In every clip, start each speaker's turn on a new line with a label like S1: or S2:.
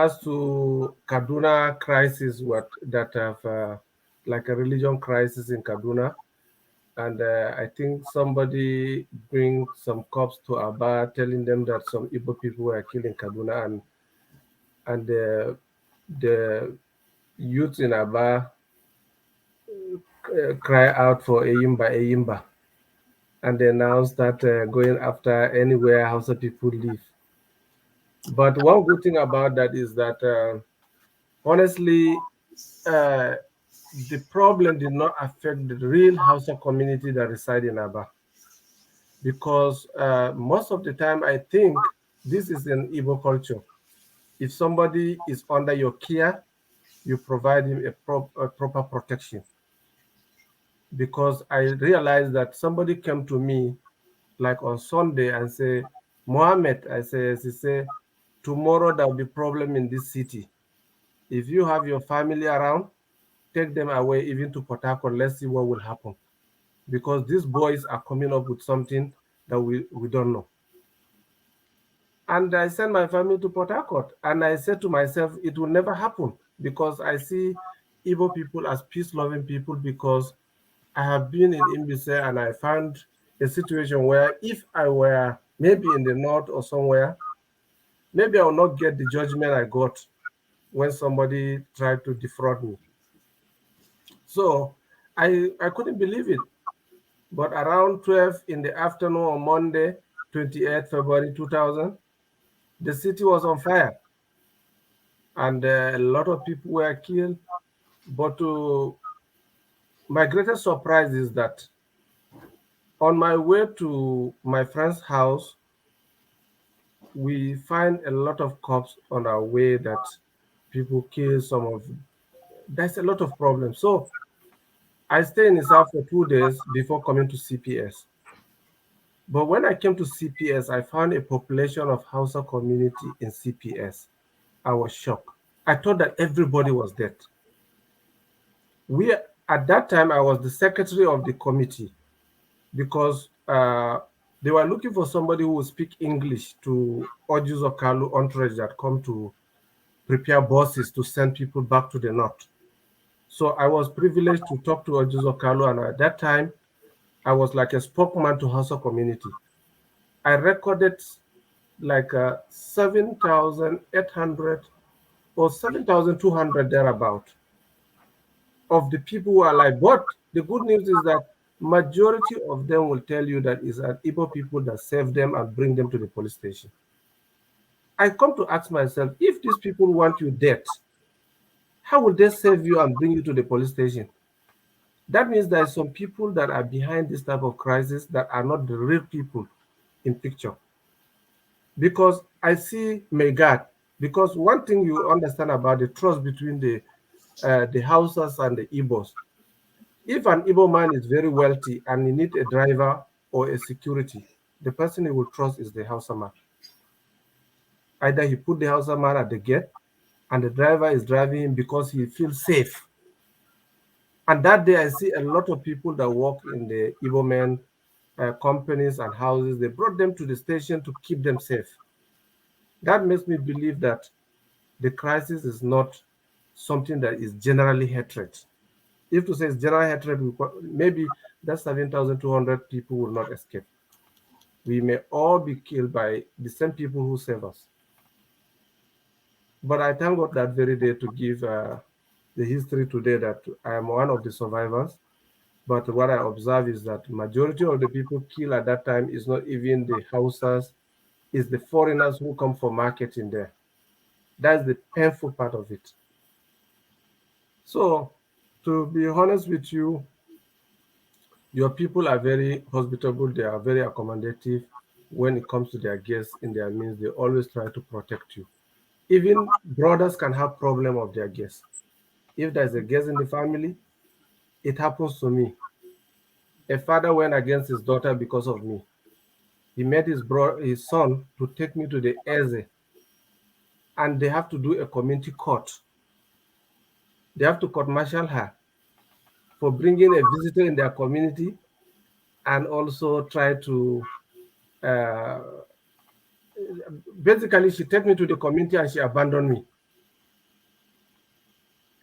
S1: As to Kaduna crisis, that have like a religion crisis in Kaduna, and I think somebody bring some cops to Aba, telling them that some Igbo people were killed in Kaduna, and the youth in Aba cry out for Eyimba, Eyimba, and they now start going after anywhere Hausa people live. But one good thing about that is that honestly, uh, the problem did not affect the real Hausa community that reside in Aba, because most of the time I think this is an Igbo culture. If somebody is under your care, you provide him a proper protection. Because I realized that somebody came to me like on Sunday and say, Mohammed, I say, he say, tomorrow there will be problem in this city. If you have your family around, take them away even to Port Harcourt. Let's see what will happen. Because these boys are coming up with something that we don't know. And I sent my family to Port Harcourt. And I said to myself, it will never happen because I see Igbo people as peace-loving people, because I have been in Imbise and I found a situation where if I were maybe in the north or somewhere, maybe I will not get the judgment I got when somebody tried to defraud me. So I couldn't believe it. But around 12 in the afternoon on Monday, 28th February 2000, the city was on fire and a lot of people were killed. But my greatest surprise is that on my way to my friend's house, we find a lot of cops on our way that people kill some of. There's a lot of problems. So I stayed in his house for 2 days before coming to CPS. But when I came to CPS, I found a population of Hausa community in CPS. I was shocked. I thought that everybody was dead. We at that time I was the secretary of the committee because they were looking for somebody who would speak English to Ojuzo Kalu entourage that come to prepare buses to send people back to the north. So I was privileged to talk to Ojuzo Kalu, and at that time I was like a spokesman to Hausa community. I recorded like 7,800 or 7,200 thereabout of the people who are alive. But the good news is that majority of them will tell you that it's an Igbo people that save them and bring them to the police station. I come to ask myself, if these people want you dead, how will they save you and bring you to the police station? That means there are some people that are behind this type of crisis that are not the real people in picture. Because I see Megad. Because one thing you understand about the trust between the Hausas and the Igbos, if an Igbo man is very wealthy and he needs a driver or a security, the person he will trust is the Hausa man. Either he put the Hausa man at the gate and the driver is driving him because he feels safe. And that day, I see a lot of people that work in the Igbo men companies and houses. They brought them to the station to keep them safe. That makes me believe that the crisis is not something that is generally hatred. If to say it's general hatred, maybe that 7,200 people will not escape. We may all be killed by the same people who save us. But I thank God that very day to give the history today that I am one of the survivors. But what I observe is that majority of the people killed at that time is not even the Hausas, it's the foreigners who come for marketing there. That's the painful part of it. So, to be honest with you, your people are very hospitable, they are very accommodative when it comes to their guests in their means. They always try to protect you. Even brothers can have problem of their guests. If there's a guest in the family, it happens to me. A father went against his daughter because of me. He made his son to take me to the Eze, and they have to do a community court. They have to court martial her for bringing a visitor in their community and also try to uh, basically she take me to the community and she abandoned me.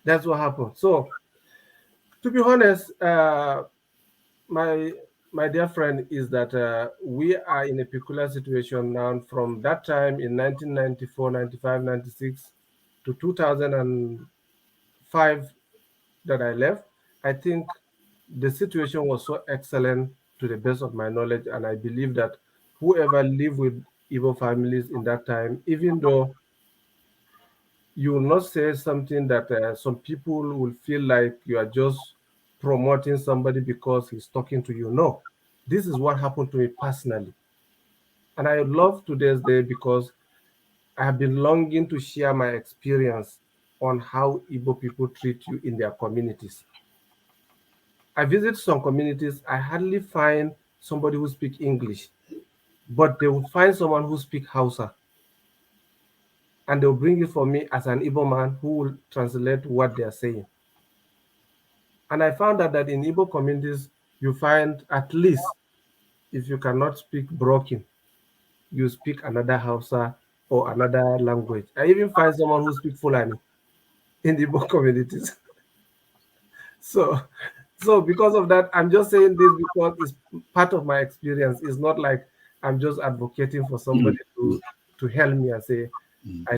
S1: That's what happened. So, to be honest, my my dear friend, is that we are in a peculiar situation now. From that time in 1994, 95, 96 to 2005 that I left, I think the situation was so excellent to the best of my knowledge, and I believe that whoever lived with Igbo families in that time, even though you will not say something that some people will feel like you are just promoting somebody because he's talking to you. No, this is what happened to me personally. And I love today's day because I have been longing to share my experience on how Igbo people treat you in their communities. I visit some communities, I hardly find somebody who speak English, but they will find someone who speak Hausa, and they'll bring it for me as an Igbo man who will translate what they are saying. And I found out that in Igbo communities, you find at least, if you cannot speak broken, you speak another Hausa or another language. I even find someone who speaks Fulani in the Igbo communities. So, so because of that, I'm just saying this because it's part of my experience. It's not like I'm just advocating for somebody to help me and say,
S2: Mm.
S1: I